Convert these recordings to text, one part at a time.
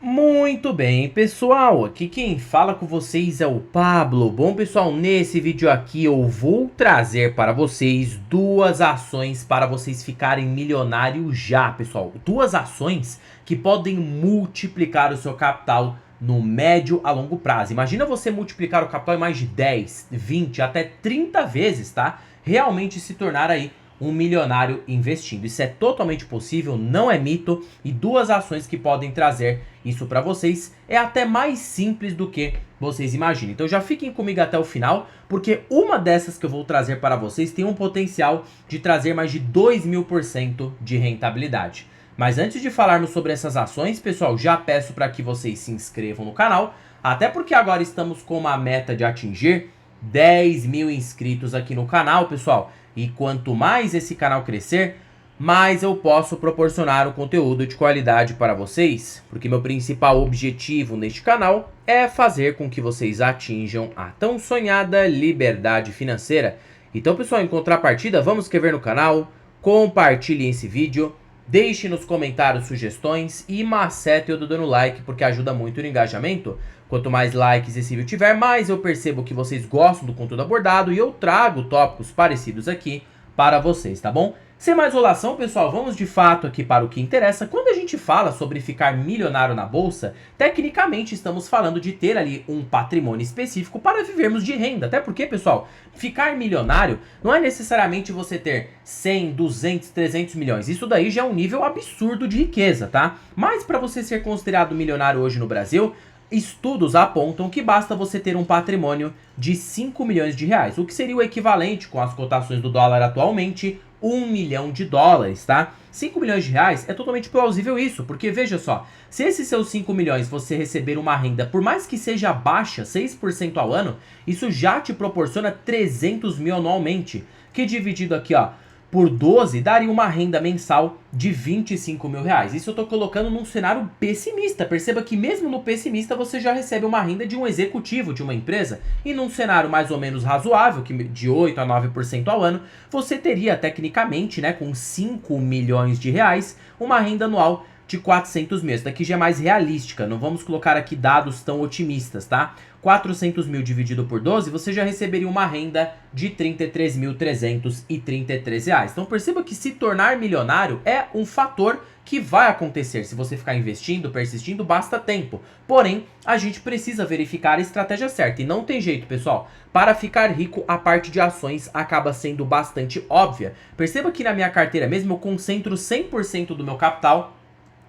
Muito bem, pessoal, aqui quem fala com vocês é o Pablo. Bom, pessoal, nesse vídeo aqui eu vou trazer para vocês duas ações para vocês ficarem milionários já, pessoal. Duas ações que podem multiplicar o seu capital no médio a longo prazo. Imagina você multiplicar o capital em mais de 10, 20, até 30 vezes, tá? Realmente se tornar aí um milionário investindo. Isso é totalmente possível, não é mito, e duas ações que podem trazer isso para vocês é até mais simples do que vocês imaginam. Então já fiquem comigo até o final, porque uma dessas que eu vou trazer para vocês tem um potencial de trazer mais de 2000% de rentabilidade. Mas antes de falarmos sobre essas ações, pessoal, já peço para que vocês se inscrevam no canal, até porque agora estamos com uma meta de atingir 10 mil inscritos aqui no canal, pessoal. E quanto mais esse canal crescer, mais eu posso proporcionar um conteúdo de qualidade para vocês, porque meu principal objetivo neste canal é fazer com que vocês atinjam a tão sonhada liberdade financeira. Então, pessoal, em contrapartida, vamos inscrever no canal, compartilhem esse vídeo, deixe nos comentários sugestões e macete eu dando like, porque ajuda muito no engajamento. Quanto mais likes esse vídeo tiver, mais eu percebo que vocês gostam do conteúdo abordado e eu trago tópicos parecidos aqui para vocês, tá bom? Sem mais enrolação, pessoal, vamos de fato aqui para o que interessa. Quando a gente fala sobre ficar milionário na bolsa, tecnicamente estamos falando de ter ali um patrimônio específico para vivermos de renda. Até porque, pessoal, ficar milionário não é necessariamente você ter 100, 200, 300 milhões. Isso daí já é um nível absurdo de riqueza, tá? Mas para você ser considerado milionário hoje no Brasil, estudos apontam que basta você ter um patrimônio de 5 milhões de reais, o que seria o equivalente, com as cotações do dólar atualmente, 1 milhão de dólares, tá? 5 milhões de reais é totalmente plausível isso, porque veja só, se esses seus 5 milhões você receber uma renda, por mais que seja baixa, 6% ao ano, isso já te proporciona 300 mil anualmente, que dividido aqui, ó, por 12, daria uma renda mensal de 25 mil reais. Isso eu tô colocando num cenário pessimista. Perceba que mesmo no pessimista você já recebe uma renda de um executivo de uma empresa. E num cenário mais ou menos razoável, que de 8 a 9% ao ano, você teria tecnicamente, né, com 5 milhões de reais, uma renda anual de 400 mil. Essa daqui já é mais realística, não vamos colocar aqui dados tão otimistas, tá? 400 mil dividido por 12, você já receberia uma renda de R$ 33.333 reais. Então perceba que se tornar milionário é um fator que vai acontecer. Se você ficar investindo, persistindo, basta tempo. Porém, a gente precisa verificar a estratégia certa. E não tem jeito, pessoal. Para ficar rico, a parte de ações acaba sendo bastante óbvia. Perceba que na minha carteira mesmo eu concentro 100% do meu capital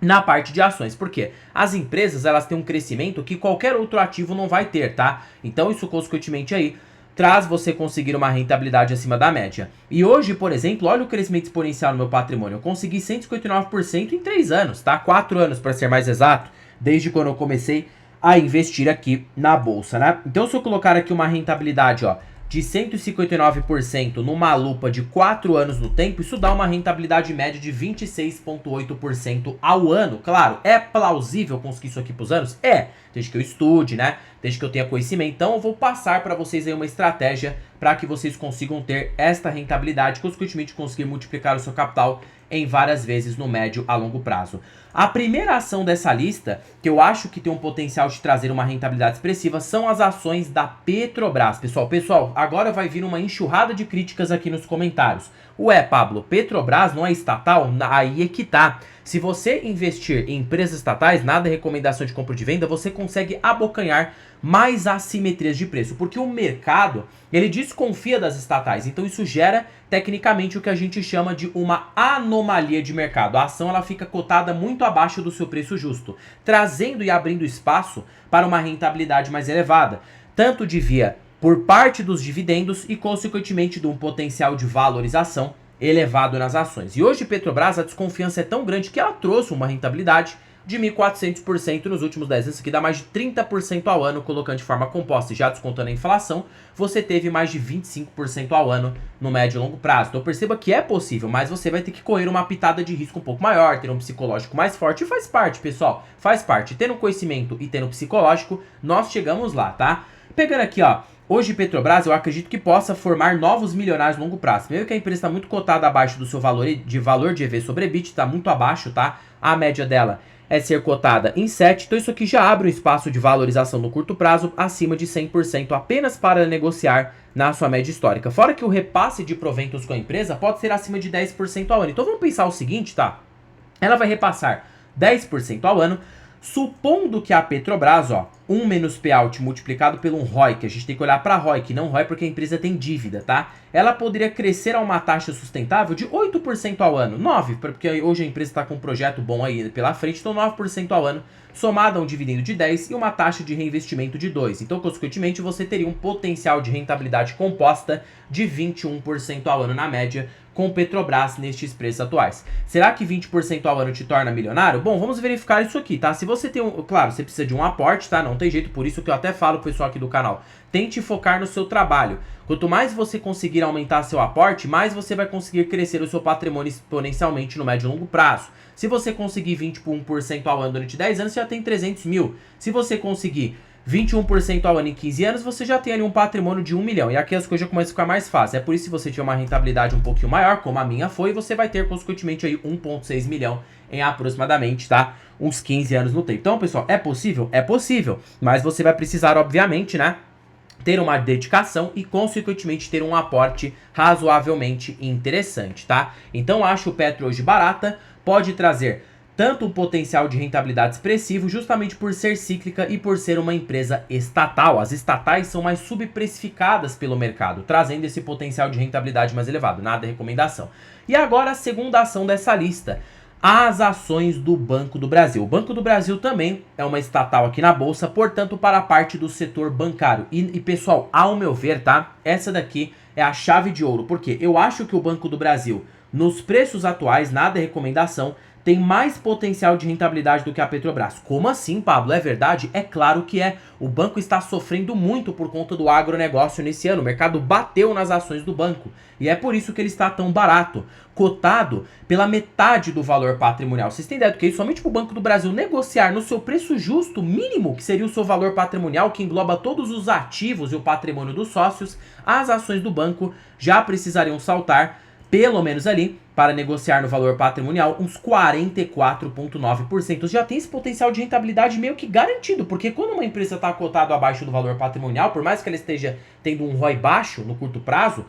na parte de ações. Por quê? As empresas, elas têm um crescimento que qualquer outro ativo não vai ter, tá? Então isso consequentemente aí traz você conseguir uma rentabilidade acima da média. E hoje, por exemplo, olha o crescimento exponencial no meu patrimônio. Eu consegui 159% em 3 anos, tá? 4 anos para ser mais exato, desde quando eu comecei a investir aqui na bolsa, né? Então se eu colocar aqui uma rentabilidade, ó, de 159% numa lupa de 4 anos no tempo, isso dá uma rentabilidade média de 26,8% ao ano. Claro, é plausível conseguir isso aqui para os anos? É, desde que eu estude, né? Desde que eu tenha conhecimento. Então eu vou passar para vocês aí uma estratégia para que vocês consigam ter esta rentabilidade, consequentemente conseguir multiplicar o seu capital em várias vezes no médio a longo prazo. A primeira ação dessa lista, que eu acho que tem um potencial de trazer uma rentabilidade expressiva, são as ações da Petrobras. Pessoal, agora vai vir uma enxurrada de críticas aqui nos comentários. Ué, Pablo, Petrobras não é estatal? Aí é que tá. Se você investir em empresas estatais, nada é recomendação de compra de venda, você consegue abocanhar mais assimetrias de preço, porque o mercado, ele desconfia das estatais, então isso gera tecnicamente o que a gente chama de uma anomalia de mercado. A ação ela fica cotada muito abaixo do seu preço justo, trazendo e abrindo espaço para uma rentabilidade mais elevada, tanto de via por parte dos dividendos e consequentemente de um potencial de valorização elevado nas ações. E hoje Petrobras, a desconfiança é tão grande que ela trouxe uma rentabilidade de 1.400% nos últimos 10 anos, que dá mais de 30% ao ano, colocando de forma composta e já descontando a inflação, você teve mais de 25% ao ano no médio e longo prazo. Então perceba que é possível, mas você vai ter que correr uma pitada de risco um pouco maior, ter um psicológico mais forte, e faz parte, pessoal, faz parte. Tendo conhecimento e tendo psicológico, nós chegamos lá, tá? Pegando aqui, ó, hoje Petrobras eu acredito que possa formar novos milionários a longo prazo. Primeiro que a empresa está muito cotada abaixo do seu valor de EV sobre EBITDA, está muito abaixo, tá? A média dela é ser cotada em 7, então isso aqui já abre um espaço de valorização no curto prazo acima de 100% apenas para negociar na sua média histórica. Fora que o repasse de proventos com a empresa pode ser acima de 10% ao ano. Então vamos pensar o seguinte, tá? Ela vai repassar 10% ao ano, supondo que a Petrobras, ó, 1 menos payout multiplicado pelo ROI, que a gente tem que olhar para ROI, que não ROI porque a empresa tem dívida, tá? Ela poderia crescer a uma taxa sustentável de 8% ao ano, 9%, porque hoje a empresa está com um projeto bom aí pela frente, então 9% ao ano, somado a um dividendo de 10 e uma taxa de reinvestimento de 2. Então, consequentemente, você teria um potencial de rentabilidade composta de 21% ao ano na média, com Petrobras nestes preços atuais. Será que 20% ao ano te torna milionário? Bom, vamos verificar isso aqui, tá? Se você tem claro, você precisa de um aporte, tá? Não tem jeito, por isso que eu até falo pro pessoal aqui do canal, tente focar no seu trabalho. Quanto mais você conseguir aumentar seu aporte, mais você vai conseguir crescer o seu patrimônio exponencialmente no médio e longo prazo. Se você conseguir 21% ao ano durante 10 anos, você já tem 300 mil. Se você conseguir 21% ao ano em 15 anos, você já tem ali um patrimônio de 1 milhão. E aqui as coisas começam a ficar mais fáceis. É por isso que se você tiver uma rentabilidade um pouquinho maior, como a minha foi, você vai ter consequentemente aí 1,6 milhão em aproximadamente, tá? Uns 15 anos no tempo. Então, pessoal, é possível? É possível. Mas você vai precisar, obviamente, né? Ter uma dedicação e, consequentemente, ter um aporte razoavelmente interessante, tá? Então, acho o Petro hoje barata, pode trazer tanto um potencial de rentabilidade expressivo, justamente por ser cíclica e por ser uma empresa estatal. As estatais são mais subprecificadas pelo mercado, trazendo esse potencial de rentabilidade mais elevado. Nada de recomendação. E agora a segunda ação dessa lista, as ações do Banco do Brasil. O Banco do Brasil também é uma estatal aqui na Bolsa, portanto, para a parte do setor bancário. E pessoal, ao meu ver, tá? Essa daqui é a chave de ouro, porque eu acho que o Banco do Brasil, nos preços atuais, nada é recomendação, tem mais potencial de rentabilidade do que a Petrobras. Como assim, Pablo? É verdade? É claro que é. O banco está sofrendo muito por conta do agronegócio nesse ano. O mercado bateu nas ações do banco. E é por isso que ele está tão barato. Cotado pela metade do valor patrimonial. Vocês têm ideia do que é isso? Somente para o Banco do Brasil negociar no seu preço justo mínimo, que seria o seu valor patrimonial, que engloba todos os ativos e o patrimônio dos sócios, as ações do banco já precisariam saltar pelo menos ali, para negociar no valor patrimonial, uns 44,9%. Já tem esse potencial de rentabilidade meio que garantido, porque quando uma empresa está cotada abaixo do valor patrimonial, por mais que ela esteja tendo um ROI baixo no curto prazo,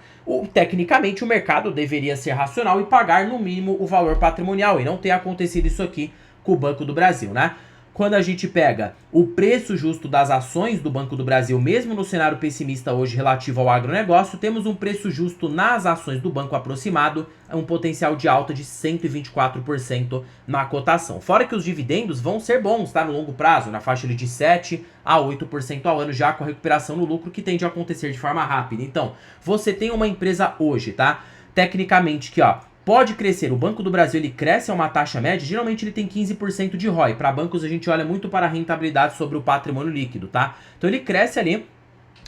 tecnicamente o mercado deveria ser racional e pagar no mínimo o valor patrimonial, e não ter acontecido isso aqui com o Banco do Brasil, né? Quando a gente pega o preço justo das ações do Banco do Brasil, mesmo no cenário pessimista hoje relativo ao agronegócio, temos um preço justo nas ações do banco aproximado, um potencial de alta de 124% na cotação. Fora que os dividendos vão ser bons, tá? No longo prazo, na faixa de 7 a 8% ao ano, já com a recuperação no lucro que tende a acontecer de forma rápida. Então, você tem uma empresa hoje, tá? Tecnicamente que, ó, pode crescer. O Banco do Brasil, ele cresce a uma taxa média, geralmente ele tem 15% de ROI. Para bancos a gente olha muito para a rentabilidade sobre o patrimônio líquido, tá? Então ele cresce ali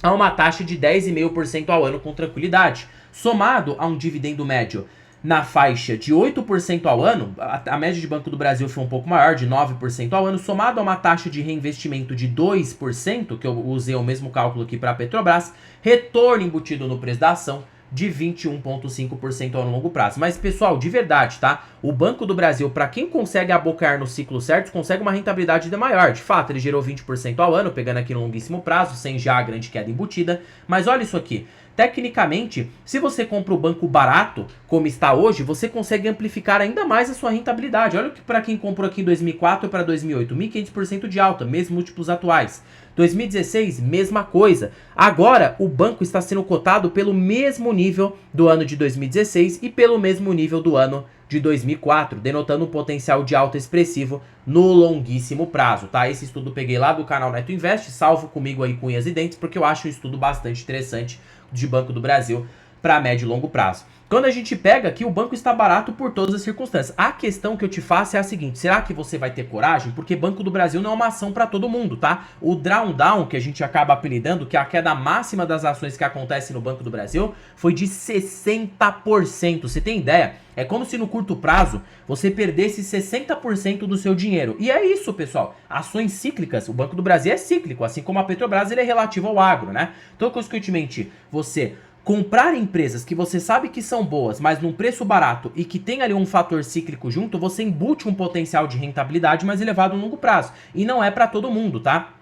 a uma taxa de 10,5% ao ano com tranquilidade. Somado a um dividendo médio na faixa de 8% ao ano, a média de Banco do Brasil foi um pouco maior, de 9% ao ano, somado a uma taxa de reinvestimento de 2%, que eu usei o mesmo cálculo aqui para a Petrobras, retorno embutido no preço da ação de 21,5% ao longo prazo. Mas, pessoal, de verdade, tá? O Banco do Brasil, para quem consegue abocar no ciclo certo, consegue uma rentabilidade ainda maior. De fato, ele gerou 20% ao ano, pegando aqui no longuíssimo prazo, sem já a grande queda embutida. Mas olha isso aqui. Tecnicamente, se você compra o banco barato, como está hoje, você consegue amplificar ainda mais a sua rentabilidade. Olha que para quem comprou aqui em 2004 para 2008, 1.500% de alta, mesmo múltiplos atuais. 2016, mesma coisa. Agora, o banco está sendo cotado pelo mesmo nível do ano de 2016 e pelo mesmo nível do ano de 2004, denotando um potencial de alta expressivo no longuíssimo prazo, tá? Esse estudo eu peguei lá do canal Neto Invest, salvo comigo aí com unhas e dentes, porque eu acho um estudo bastante interessante de Banco do Brasil para médio e longo prazo. Quando a gente pega aqui, o banco está barato por todas as circunstâncias. A questão que eu te faço é a seguinte: será que você vai ter coragem? Porque Banco do Brasil não é uma ação para todo mundo, tá? O drawdown, que a gente acaba apelidando, que é a queda máxima das ações que acontece no Banco do Brasil, foi de 60%. Você tem ideia? É como se no curto prazo você perdesse 60% do seu dinheiro. E é isso, pessoal. Ações cíclicas, o Banco do Brasil é cíclico, assim como a Petrobras, ele é relativo ao agro, né? Então, consequentemente, você comprar empresas que você sabe que são boas, mas num preço barato e que tem ali um fator cíclico junto, você embute um potencial de rentabilidade mais elevado no longo prazo. E não é para todo mundo, tá?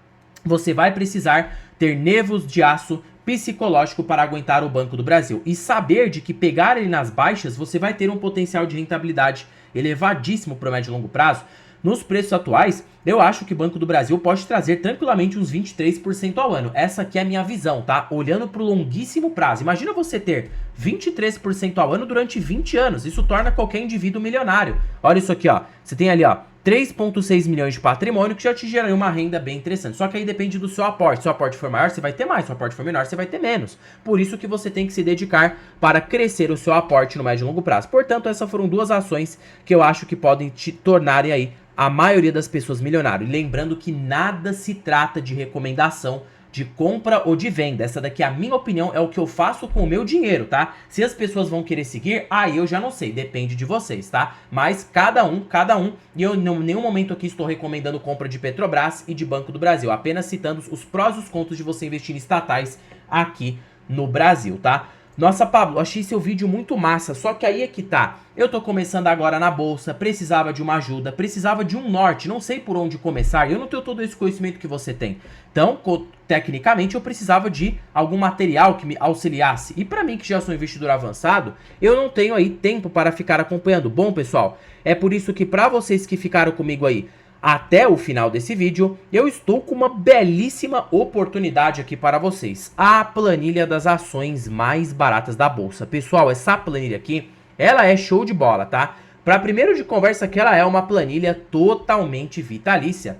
Você vai precisar ter nervos de aço psicológico para aguentar o Banco do Brasil e saber de que pegar ele nas baixas, você vai ter um potencial de rentabilidade elevadíssimo para o médio e longo prazo. Nos preços atuais, eu acho que o Banco do Brasil pode trazer tranquilamente uns 23% ao ano. Essa aqui é a minha visão, tá? Olhando para o longuíssimo prazo. Imagina você ter 23% ao ano durante 20 anos. Isso torna qualquer indivíduo milionário. Olha isso aqui, ó. Você tem ali, ó, 3,6 milhões de patrimônio que já te geraria uma renda bem interessante. Só que aí depende do seu aporte. Se o aporte for maior, você vai ter mais. Se o aporte for menor, você vai ter menos. Por isso que você tem que se dedicar para crescer o seu aporte no médio e longo prazo. Portanto, essas foram duas ações que eu acho que podem te tornarem aí a maioria das pessoas milionárias. E lembrando que nada se trata de recomendação de compra ou de venda. Essa daqui, a minha opinião, é o que eu faço com o meu dinheiro, tá? Se as pessoas vão querer seguir, aí eu já não sei, depende de vocês, tá? Mas cada um, e eu em nenhum momento aqui estou recomendando compra de Petrobras e de Banco do Brasil, apenas citando os prós e os contras de você investir em estatais aqui no Brasil, tá? Nossa, Pablo, achei seu vídeo muito massa, só que aí é que tá. Eu tô começando agora na bolsa, precisava de uma ajuda, precisava de um norte, não sei por onde começar, eu não tenho todo esse conhecimento que você tem. Então, tecnicamente, eu precisava de algum material que me auxiliasse. E pra mim, que já sou investidor avançado, eu não tenho aí tempo para ficar acompanhando. Bom, pessoal, é por isso que pra vocês que ficaram comigo aí até o final desse vídeo, eu estou com uma belíssima oportunidade aqui para vocês. A planilha das ações mais baratas da bolsa. Pessoal, essa planilha aqui, ela é show de bola, tá? Para primeiro de conversa que ela é uma planilha totalmente vitalícia.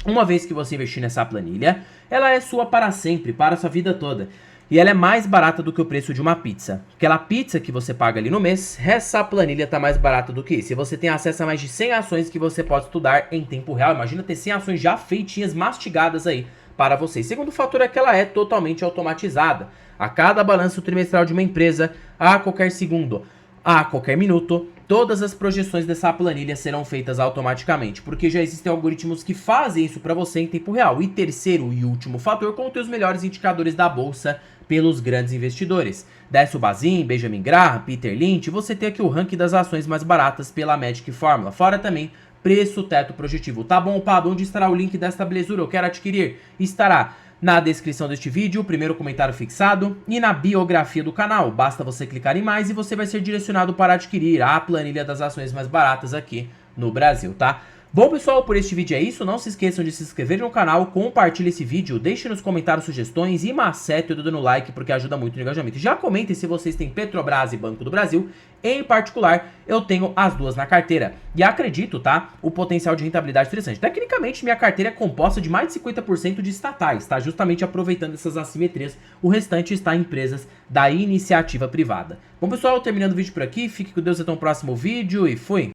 Uma vez que você investir nessa planilha, ela é sua para sempre, para a sua vida toda. E ela é mais barata do que o preço de uma pizza. Aquela pizza que você paga ali no mês, essa planilha tá mais barata do que isso. E você tem acesso a mais de 100 ações que você pode estudar em tempo real. Imagina ter 100 ações já feitinhas, mastigadas aí para você. Segundo fator é que ela é totalmente automatizada. A cada balanço trimestral de uma empresa, a qualquer segundo, a qualquer minuto, todas as projeções dessa planilha serão feitas automaticamente, porque já existem algoritmos que fazem isso para você em tempo real. E terceiro e último fator, com os melhores indicadores da bolsa pelos grandes investidores. Décio Bazin, Benjamin Graham, Peter Lynch, você tem aqui o ranking das ações mais baratas pela Magic Fórmula, fora também preço teto projetivo. Tá bom, Pablo, onde estará o link desta belezura? Eu quero adquirir. Estará na descrição deste vídeo, o primeiro comentário fixado e na biografia do canal. Basta você clicar em mais e você vai ser direcionado para adquirir a planilha das ações mais baratas aqui no Brasil, tá? Bom, pessoal, por este vídeo é isso. Não se esqueçam de se inscrever no canal, compartilhe esse vídeo, deixe nos comentários sugestões e macete o dedo no like porque ajuda muito no engajamento. Já comentem se vocês têm Petrobras e Banco do Brasil. Em particular, eu tenho as duas na carteira. E acredito, tá? O potencial de rentabilidade interessante. Tecnicamente, minha carteira é composta de mais de 50% de estatais, tá? Justamente aproveitando essas assimetrias. O restante está em empresas da iniciativa privada. Bom, pessoal, terminando o vídeo por aqui. Fique com Deus até o próximo vídeo e fui!